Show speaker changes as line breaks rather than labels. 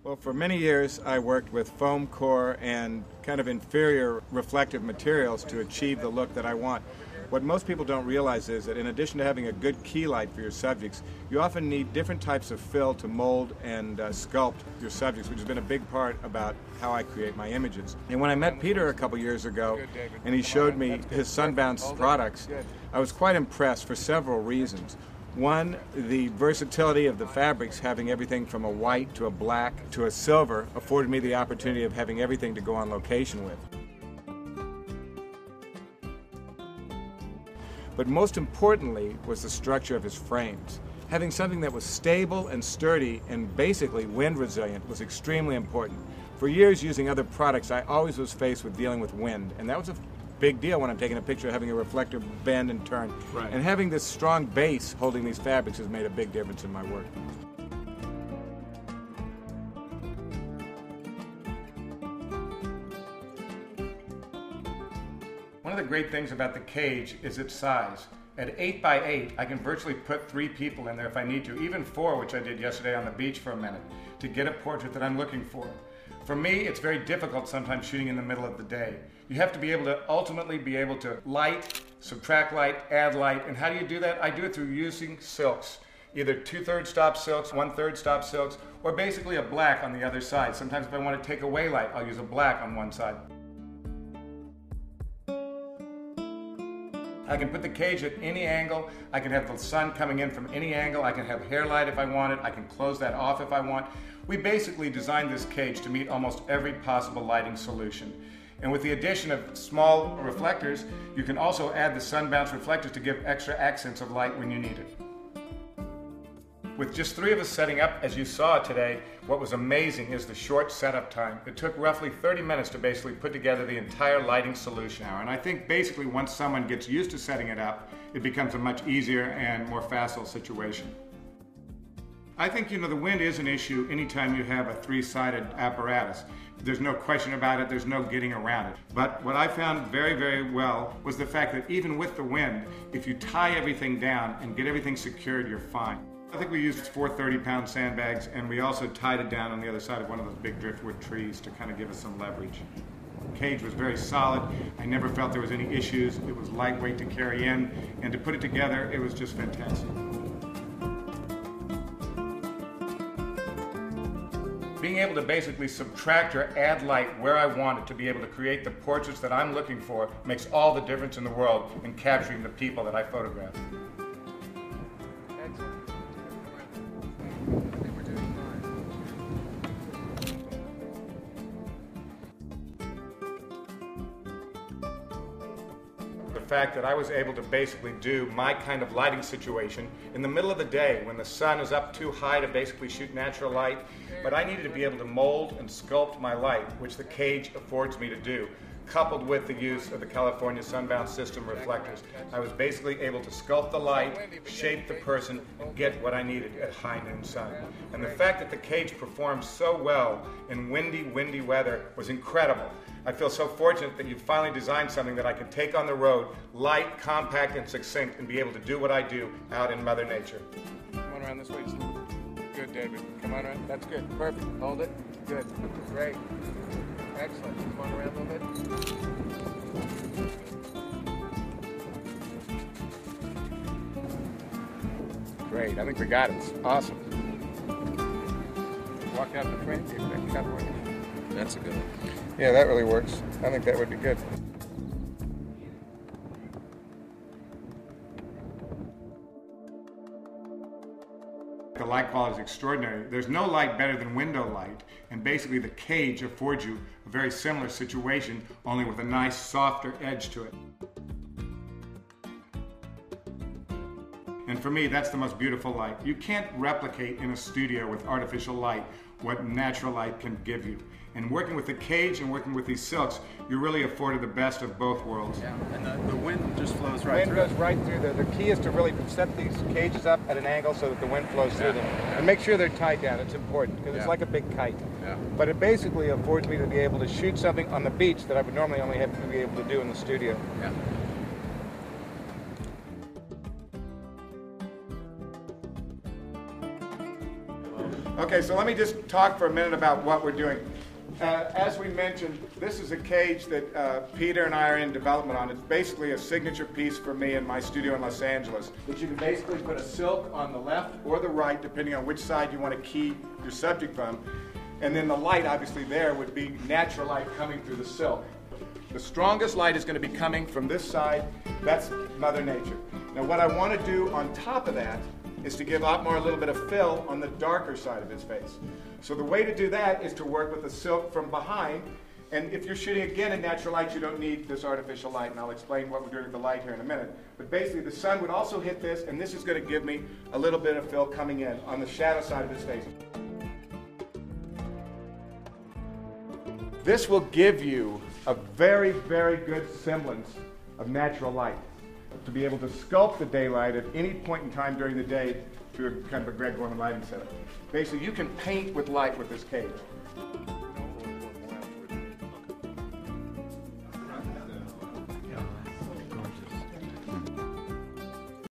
Well, for many years I worked with foam core and kind of inferior reflective materials to achieve the look that I want. What most people don't realize is that in addition to having a good key light for your subjects, you often need different types of fill to mold and sculpt your subjects, which has been a big part about how I create my images. And when I met Peter a couple years ago and he showed me his Sunbounce products, I was quite impressed for several reasons. One, the versatility of the fabrics, having everything from a white to a black to a silver, afforded me the opportunity of having everything to go on location with. But most importantly was the structure of his frames. Having something that was stable and sturdy and basically wind resilient was extremely important. For years using other products, I always was faced with dealing with wind, and that was a big deal when I'm taking a picture, having a reflector bend and turn. Right. And having this strong base holding these fabrics has made a big difference in my work. One of the great things about the cage is its size. At 8 by 8, I can virtually put 3 people in there if I need to, even 4, which I did yesterday on the beach for a minute, to get a portrait that I'm looking for. For me, it's very difficult sometimes shooting in the middle of the day. You have to be able to ultimately be able to light, subtract light, add light, and how do you do that? I do it through using silks. Either 2/3 stop silks, 1/3 stop silks, or basically a black on the other side. Sometimes if I want to take away light, I'll use a black on one side. I can put the cage at any angle. I can have the sun coming in from any angle. I can have hair light if I want it. I can close that off if I want. We basically designed this cage to meet almost every possible lighting solution. And with the addition of small reflectors, you can also add the Sunbounce reflectors to give extra accents of light when you need it. With just 3 of us setting up, as you saw today, what was amazing is the short setup time. It took roughly 30 minutes to basically put together the entire lighting solution. And I think basically once someone gets used to setting it up, it becomes a much easier and more facile situation. I think, the wind is an issue anytime you have a 3-sided apparatus. There's no question about it, there's no getting around it. But what I found very, very well was the fact that even with the wind, if you tie everything down and get everything secured, you're fine. I think we used 4 30-pound sandbags, and we also tied it down on the other side of one of those big driftwood trees to kind of give us some leverage. The cage was very solid. I never felt there was any issues. It was lightweight to carry in, and to put it together, it was just fantastic. Being able to basically subtract or add light where I want it to be able to create the portraits that I'm looking for makes all the difference in the world in capturing the people that I photograph. The fact that I was able to basically do my kind of lighting situation in the middle of the day when the sun is up too high to basically shoot natural light, but I needed to be able to mold and sculpt my light, which the cage affords me to do, coupled with the use of the California Sunbounce system reflectors. I was basically able to sculpt the light, shape the person, and get what I needed at high noon sun. And the fact that the cage performed so well in windy weather was incredible. I feel so fortunate that you finally designed something that I can take on the road, light, compact, and succinct, and be able to do what I do out in Mother Nature. Come on around this way just a little bit. Good, David. Come on around. That's good. Perfect. Hold it. Good. Great. Excellent. Come on around a little bit. Great. I think we got it. It's awesome. Walk out the front. That's a good one. Yeah, that really works. I think that would be good. The light quality is extraordinary. There's no light better than window light, and basically the cage affords you a very similar situation, only with a nice softer edge to it. And for me, that's the most beautiful light. You can't replicate in a studio with artificial light what natural light can give you. And working with the cage and working with these silks, you're really afforded the best of both worlds. Yeah, and the wind just flows right through. The wind goes right through there. The key is to really set these cages up at an angle so that the wind flows through them. And make sure they're tied down. It's important because it's like a big kite. Yeah. But it basically affords me to be able to shoot something on the beach that I would normally only have to be able to do in the studio. Yeah. Okay, so let me just talk for a minute about what we're doing. As we mentioned, this is a cage that Peter and I are in development on. It's basically a signature piece for me in my studio in Los Angeles. That you can basically put a silk on the left or the right, depending on which side you want to key your subject from. And then the light, obviously, there would be natural light coming through the silk. The strongest light is going to be coming from this side. That's Mother Nature. Now, what I want to do on top of that is to give Otmar a little bit of fill on the darker side of his face. So the way to do that is to work with the silk from behind. And if you're shooting again in natural light, you don't need this artificial light. And I'll explain what we're doing with the light here in a minute. But basically, the sun would also hit this, and this is going to give me a little bit of fill coming in on the shadow side of his face. This will give you a very, very good semblance of natural light, to be able to sculpt the daylight at any point in time during the day through kind of a Greg Gorman lighting setup. Basically, you can paint with light with this cage.